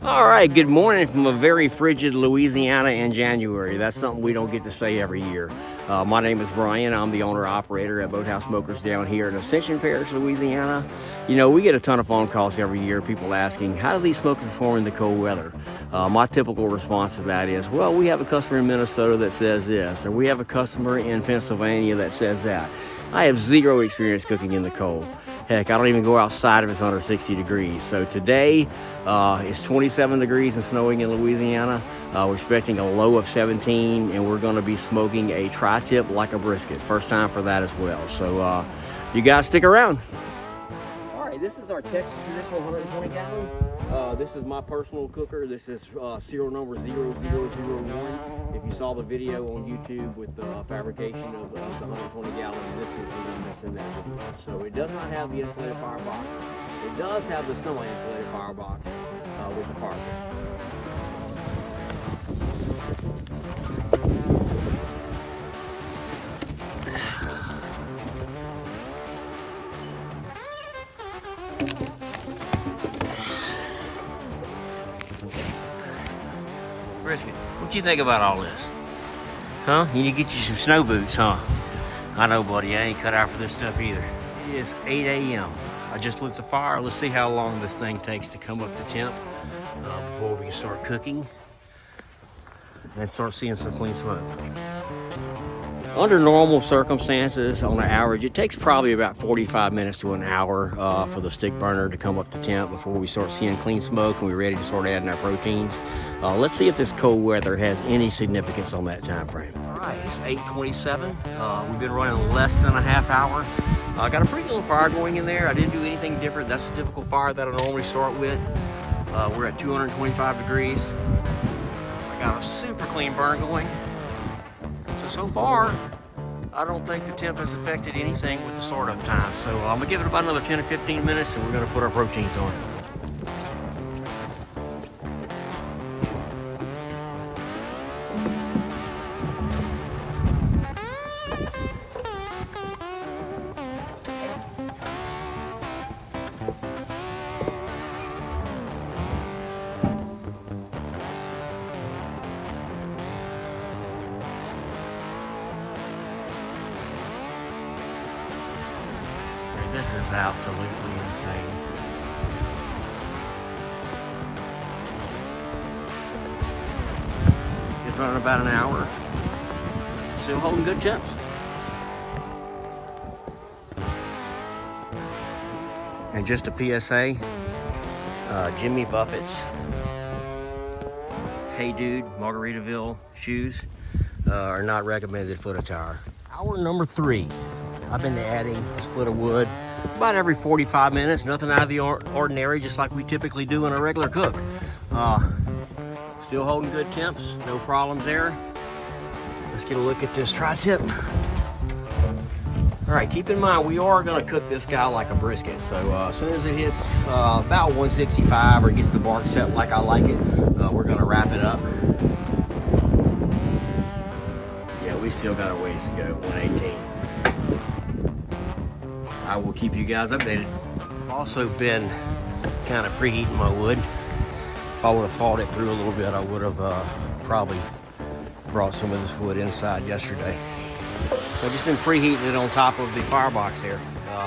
All right, good morning from a very frigid Louisiana in January. That's something we don't get to say every year. My name is Brian. I'm the owner-operator at Boathouse Smokers down here in Ascension Parish, Louisiana. You know, we get a ton of phone calls every year, people asking, how do these smokers perform in the cold weather? My typical response to that is, well, we have a customer in Minnesota that says this, or we have a customer in Pennsylvania that says that. I have zero experience cooking in the cold. Heck, I don't even go outside if it's under 60 degrees. So today it's 27 degrees and snowing in Louisiana. We're expecting a low of 17, and we're going to be smoking a tri-tip like a brisket. First time for that as well. So you guys stick around. All right, this is our Texas traditional 120 gallon. This is my personal cooker. This is serial number 0001. If you saw the video on YouTube with the fabrication of the 120 gallon, this is the one that's in that video. So it does not have the insulated firebox. It does have the semi-insulated firebox with the fire pit. Brisket, what you think about all this? Huh? You need to get you some snow boots, huh? I know, buddy, I ain't cut out for this stuff either. It is 8 a.m. I just lit the fire. Let's see how long this thing takes to come up to temp before we can start cooking and start seeing some clean smoke. Under normal circumstances, on an average, it takes probably about 45 minutes to an hour for the stick burner to come up to temp before we start seeing clean smoke and we're ready to start adding our proteins. Let's see if this cold weather has any significance on that time frame. All right, it's 8:27. We've been running less than a half hour. I got a pretty little fire going in there. I didn't do anything different. That's the typical fire that I normally start with. We're at 225 degrees. I got a super clean burn going. So far, I don't think the temp has affected anything with the startup time. So I'm gonna give it about another 10 or 15 minutes and we're gonna put our proteins on. This is absolutely insane. It's running about an hour. Still holding good temps. And just a PSA, Jimmy Buffett's Hey Dude Margaritaville shoes are not recommended foot attire. Hour number 3. I've been adding a split of wood about every 45 minutes, nothing out of the ordinary, just like we typically do in a regular cook. Still holding good temps, no problems there. Let's get a look at this tri-tip. All right, keep in mind, we are gonna cook this guy like a brisket. So as soon as it hits about 165 or gets the bark set like I like it, we're gonna wrap it up. Yeah, we still got a ways to go, 118. I will keep you guys updated. I've also been kind of preheating my wood. If I would have thawed it through a little bit, I would have probably brought some of this wood inside yesterday. So I've just been preheating it on top of the firebox there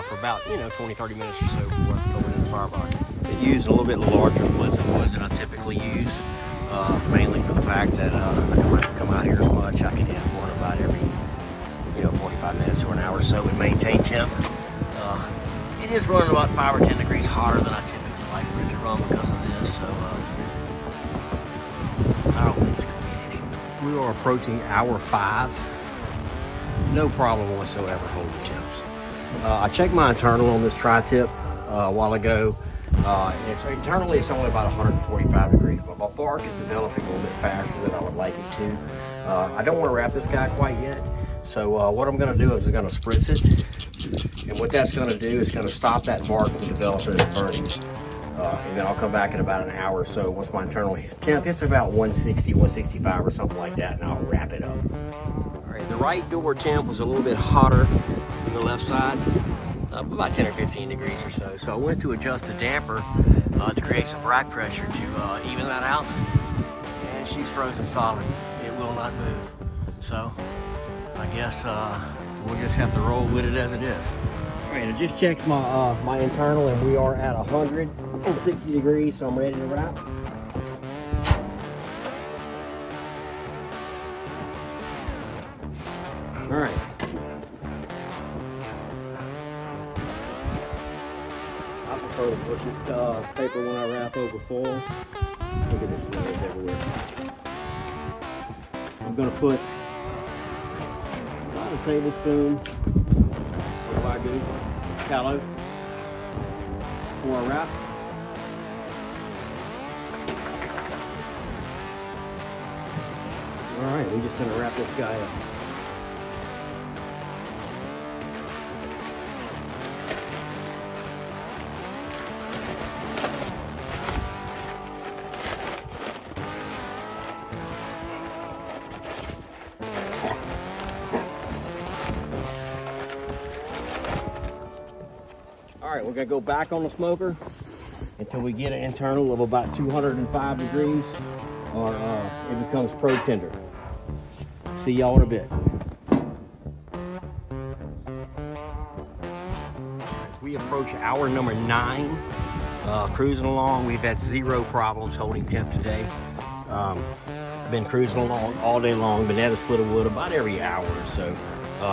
for about 20-30 minutes or so before I throw it in the firebox. I used a little bit larger splits of wood than I typically use, mainly for the fact that I don't have to come out here as much. I can add one about every 45 minutes or an hour or so and maintain temp. It is running about 5 or 10 degrees hotter than I typically like for it to run because of this, so I don't think it's going to be an issue. We are approaching hour 5. No problem whatsoever holding temps. I checked my internal on this tri-tip a while ago. Internally it's only about 145 degrees, but my bark is developing a little bit faster than I would like it to. I don't want to wrap this guy quite yet, so what I'm going to do is I'm going to spritz it. And what that's going to do is going to stop that bark from developing and burning. And then I'll come back in about an hour or so once my internal temp hits about 160, 165 or something like that, and I'll wrap it up. All right, the right door temp was a little bit hotter than the left side, about 10 or 15 degrees or so. So I went to adjust the damper to create some back pressure to even that out. And she's frozen solid. It will not move. So I guess we'll just have to roll with it as it is. All right, I just checked my my internal, and we are at 160 degrees, so I'm ready to wrap. All right. I prefer to push this paper when I wrap over foil. Look at this thing, it's everywhere. I'm gonna put about a tablespoon of Wagyu tallow before I wrap. All right, we're just gonna wrap this guy up. All right, we're gonna go back on the smoker until we get an internal of about 205 degrees, or it becomes pro tender. See y'all in a bit. As we approach hour number 9, cruising along, we've had 0 problems holding temp today. I've been cruising along all day long. Bonetta split a wood about every hour or so,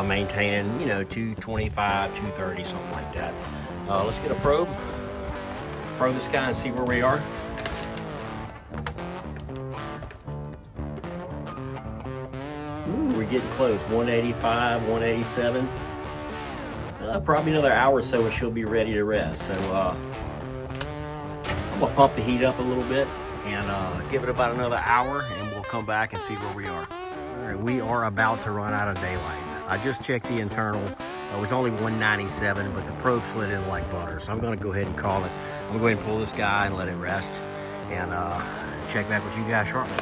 maintaining, you know, 225, 230, something like that. Let's get a probe this guy and see where we are. Ooh, we're getting close, 185, 187. Probably another hour or so and she'll be ready to rest. So I'm gonna pump the heat up a little bit and give it about another hour, and we'll come back and see where we are. All right, we are about to run out of daylight. I just checked the internal. It was only 197, but the probe slid in like butter. So I'm gonna go ahead and call it. I'm gonna go ahead and pull this guy and let it rest, and check back with you guys shortly.